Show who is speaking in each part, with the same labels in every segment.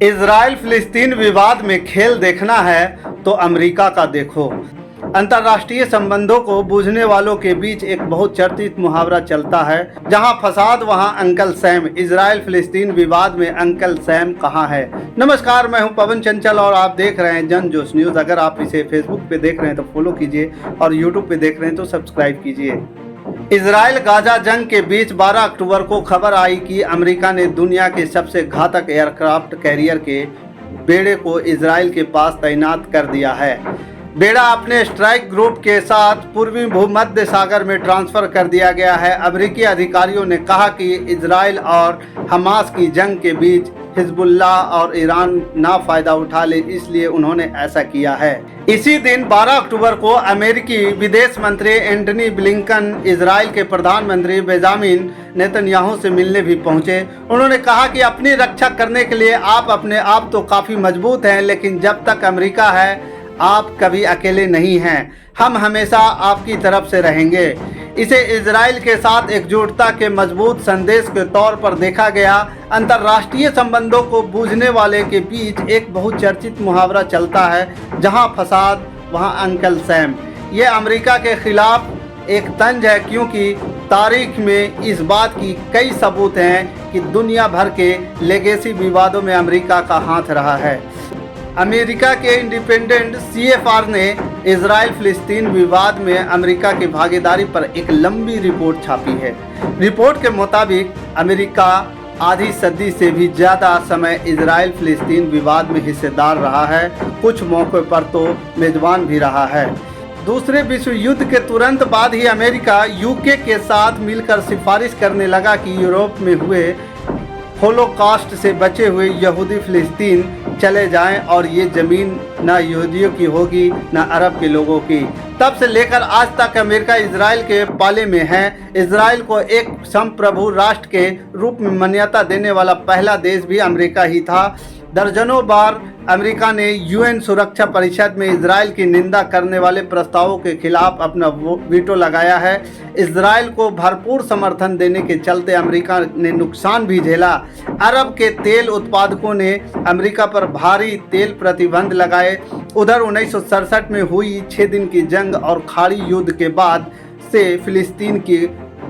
Speaker 1: Israel फिलिस्तीन विवाद में खेल देखना है तो अमेरिका का देखो। अंतर्राष्ट्रीय संबंधों को बूझने वालों के बीच एक बहुत चर्चित मुहावरा चलता है, जहां फसाद वहां अंकल सैम। इजराइल फिलिस्तीन विवाद में अंकल सैम कहां है। नमस्कार, मैं हूं पवन चंचल और आप देख रहे हैं जन जोश न्यूज़। अगर आप इसे फेसबुक पे देख रहे हैं तो फॉलो कीजिए और यूट्यूब पे देख रहे हैं तो सब्सक्राइब कीजिए। इजराइल गाजा जंग के बीच 12 अक्टूबर को खबर आई कि अमेरिका ने दुनिया के सबसे घातक एयरक्राफ्ट कैरियर के बेड़े को इजराइल के पास तैनात कर दिया है। बेड़ा अपने स्ट्राइक ग्रुप के साथ पूर्वी भूमध्य सागर में ट्रांसफर कर दिया गया है। अमेरिकी अधिकारियों ने कहा कि इजराइल और हमास की जंग के बीच हिजबुल्लाह और ईरान ना फायदा उठा ले, इसलिए उन्होंने ऐसा किया है। इसी दिन 12 अक्टूबर को अमेरिकी विदेश मंत्री एंटनी ब्लिंकन इजराइल के प्रधानमंत्री बेंजामिन नेतन्याहू से मिलने भी पहुंचे। उन्होंने कहा कि अपनी रक्षा करने के लिए आप अपने आप तो काफ़ी मजबूत हैं, लेकिन जब तक अमेरिका है आप कभी अकेले नहीं हैं। हम हमेशा आपकी तरफ से रहेंगे। इसे इजराइल के साथ एकजुटता के मजबूत संदेश के तौर पर देखा गया। अंतर्राष्ट्रीय संबंधों को बूझने वाले के बीच एक बहुत चर्चित मुहावरा चलता है, जहां फसाद वहां अंकल सैम। ये अमेरिका के खिलाफ एक तंज है, क्योंकि तारीख में इस बात की कई सबूत हैं कि दुनिया भर के लेगेसी विवादों में अमेरिका का हाथ रहा है। अमेरिका के इंडिपेंडेंट CFR ने इजराइल फिलिस्तीन विवाद में अमेरिका की भागीदारी पर एक लंबी रिपोर्ट छापी है। रिपोर्ट के मुताबिक अमेरिका आधी सदी से भी ज़्यादा समय इजराइल फिलिस्तीन विवाद में हिस्सेदार रहा है, कुछ मौक़ों पर तो मेज़बान भी रहा है। दूसरे विश्व युद्ध के तुरंत बाद ही अमेरिका UK के साथ मिलकर सिफारिश करने लगा कि यूरोप में हुए होलोकॉस्ट से बचे हुए यहूदी फिलिस्तीन चले जाएं और ये ज़मीन ना यहूदियों की होगी ना अरब के लोगों की। तब से लेकर आज तक अमेरिका इजराइल के पाले में है। इजराइल को एक संप्रभु राष्ट्र के रूप में मान्यता देने वाला पहला देश भी अमेरिका ही था। दर्जनों बार अमेरिका ने UN सुरक्षा परिषद में इजराइल की निंदा करने वाले प्रस्तावों के खिलाफ अपना वीटो लगाया है। इजराइल को भरपूर समर्थन देने के चलते अमेरिका ने नुकसान भी झेला। अरब के तेल उत्पादकों ने अमेरिका पर भारी तेल प्रतिबंध लगाए। उधर 1967 में हुई 6 दिन की जंग और खाड़ी युद्ध के बाद से फिलिस्तीन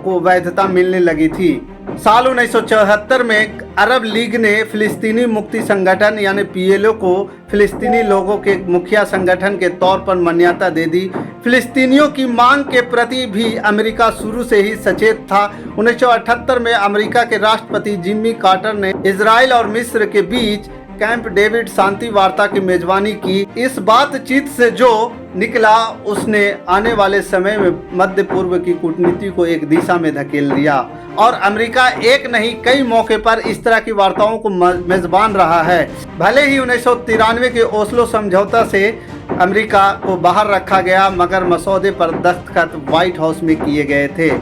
Speaker 1: को वैधता मिलने लगी थी। साल 1974 में अरब लीग ने फिलिस्तीनी मुक्ति संगठन यानी PLO को फिलिस्तीनी लोगों के मुखिया संगठन के तौर पर मान्यता दे दी। फिलिस्तीनियों की मांग के प्रति भी अमेरिका शुरू से ही सचेत था। 1978 में अमेरिका के राष्ट्रपति जिम्मी कार्टर ने इजराइल और मिस्र के बीच कैंप डेविड शांति वार्ता की मेजबानी की। इस बातचीत से जो निकला उसने आने वाले समय में मध्य पूर्व की कूटनीति को एक दिशा में धकेल दिया और अमेरिका एक नहीं कई मौके पर इस तरह की वार्ताओं को मेजबान रहा है। भले ही 1993 के ओस्लो समझौता से अमेरिका को बाहर रखा गया, मगर मसौदे पर दस्तखत व्हाइट हाउस में किए गए थे।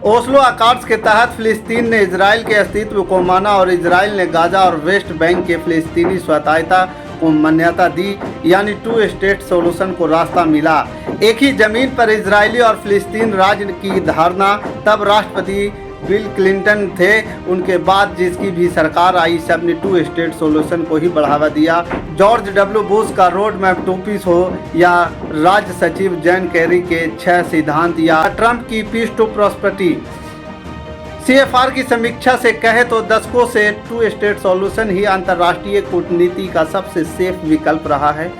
Speaker 1: ओस्लो अकॉर्ड्स के तहत फिलिस्तीन ने इजराइल के अस्तित्व को माना और इजराइल ने गाजा और वेस्ट बैंक के फिलिस्तीनी स्वायत्तता को मान्यता दी, यानी 2 स्टेट सॉल्यूशन को रास्ता मिला। एक ही जमीन पर इजरायली और फिलिस्तीन राज्य की धारणा तब राष्ट्रपति बिल क्लिंटन थे। उनके बाद जिसकी भी सरकार आई, सबने 2 स्टेट सॉल्यूशन को ही बढ़ावा दिया। जॉर्ज W बुश का रोड मैप 2 पीस हो या राज्य सचिव जॉन केरी के 6 सिद्धांत या ट्रंप की पीस टू प्रॉस्पेरिटी। CFR की समीक्षा से कहे तो दशकों से 2 स्टेट सॉल्यूशन ही अंतर्राष्ट्रीय कूटनीति का सबसे सेफ विकल्प रहा है।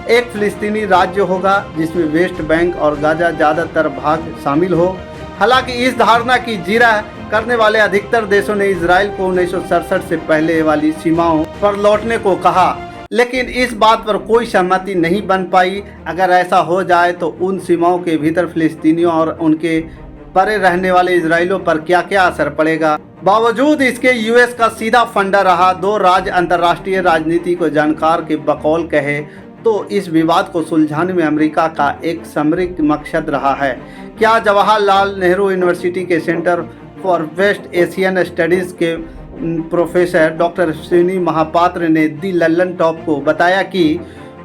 Speaker 1: एक फिलिस्तीनी राज्य होगा जिसमें वेस्ट बैंक और गाजा ज़्यादातर भाग शामिल हो। हालांकि इस धारणा की जीरा करने वाले अधिकतर देशों ने इजराइल को 1967 से पहले वाली सीमाओं पर लौटने को कहा, लेकिन इस बात पर कोई सहमति नहीं बन पाई। अगर ऐसा हो जाए तो उन सीमाओं के भीतर फिलिस्तीनियों और उनके परे रहने वाले इजराइलियों पर क्या क्या असर पड़ेगा। बावजूद इसके US का सीधा फंडा रहा। 2 राज्य अंतर्राष्ट्रीय राजनीति को जानकार के बकौल कहे तो इस विवाद को सुलझाने में अमेरिका का एक सामरिक मकसद रहा है। क्या जवाहरलाल नेहरू यूनिवर्सिटी के centre for West Asian studies के प्रोफेसर डॉक्टर श्रीनी महापात्र ने दी लल्लन टॉप को बताया कि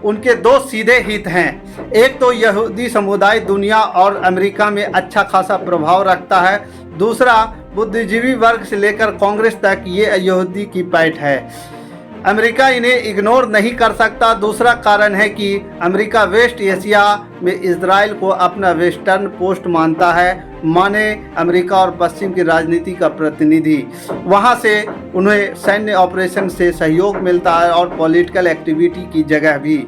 Speaker 1: उनके 2 सीधे हित हैं। एक तो यहूदी समुदाय दुनिया और अमेरिका में अच्छा खासा प्रभाव रखता है, दूसरा बुद्धिजीवी वर्ग से लेकर कांग्रेस तक ये यहूदी की पैठ है। अमेरिका इन्हें इग्नोर नहीं कर सकता। दूसरा कारण है कि अमेरिका वेस्ट एशिया में इजराइल को अपना वेस्टर्न पोस्ट मानता है, माने अमेरिका और पश्चिम की राजनीति का प्रतिनिधि। वहां से उन्हें सैन्य ऑपरेशन से सहयोग मिलता है और पॉलिटिकल एक्टिविटी की जगह भी।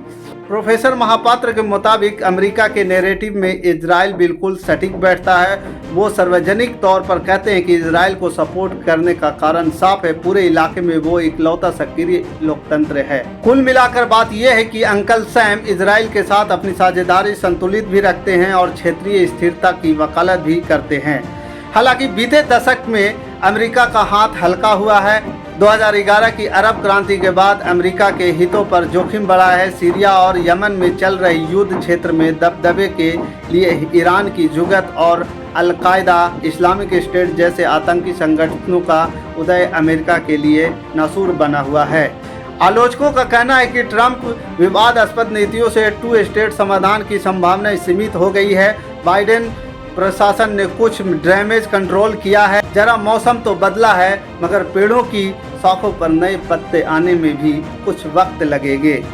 Speaker 1: प्रोफेसर महापात्र के मुताबिक अमेरिका के नैरेटिव में इजराइल बिल्कुल सटीक बैठता है। वो सार्वजनिक तौर पर कहते हैं कि इजराइल को सपोर्ट करने का कारण साफ है, पूरे इलाके में वो इकलौता सक्रिय लोकतंत्र है। कुल मिलाकर बात यह है कि अंकल सैम इजराइल के साथ अपनी साझेदारी संतुलित भी रखते हैं और क्षेत्रीय स्थिरता की वकालत भी करते हैं। हालांकि बीते दशक में अमेरिका का हाथ हल्का हुआ है। 2011 की अरब क्रांति के बाद अमेरिका के हितों पर जोखिम बढ़ा है। सीरिया और यमन में चल रहे युद्ध क्षेत्र में दबदबे के लिए ईरान की जुगत और अल-कायदा, इस्लामिक स्टेट जैसे आतंकी संगठनों का उदय अमेरिका के लिए नासूर बना हुआ है। आलोचकों का कहना है कि ट्रंप विवादास्पद नीतियों से टू स्टेट समाधान की संभावना सीमित हो गई है। बाइडेन प्रशासन ने कुछ डैमेज कंट्रोल किया है। जरा मौसम तो बदला है, मगर पेड़ों की शाखों पर नए पत्ते आने में भी कुछ वक्त लगेंगे।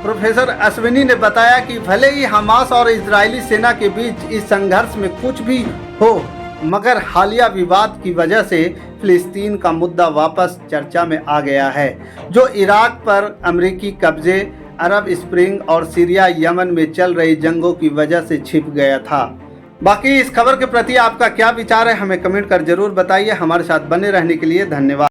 Speaker 1: प्रोफेसर अश्विनी ने बताया कि भले ही हमास और इजरायली सेना के बीच इस संघर्ष में कुछ भी हो, मगर हालिया विवाद की वजह से फिलिस्तीन का मुद्दा वापस चर्चा में आ गया है, जो इराक पर अमेरिकी कब्जे, अरब स्प्रिंग और सीरिया यमन में चल रही जंगों की वजह से छिप गया था। बाकी इस खबर के प्रति आपका क्या विचार है, हमें कमेंट कर जरूर बताइए। हमारे साथ बने रहने के लिए धन्यवाद।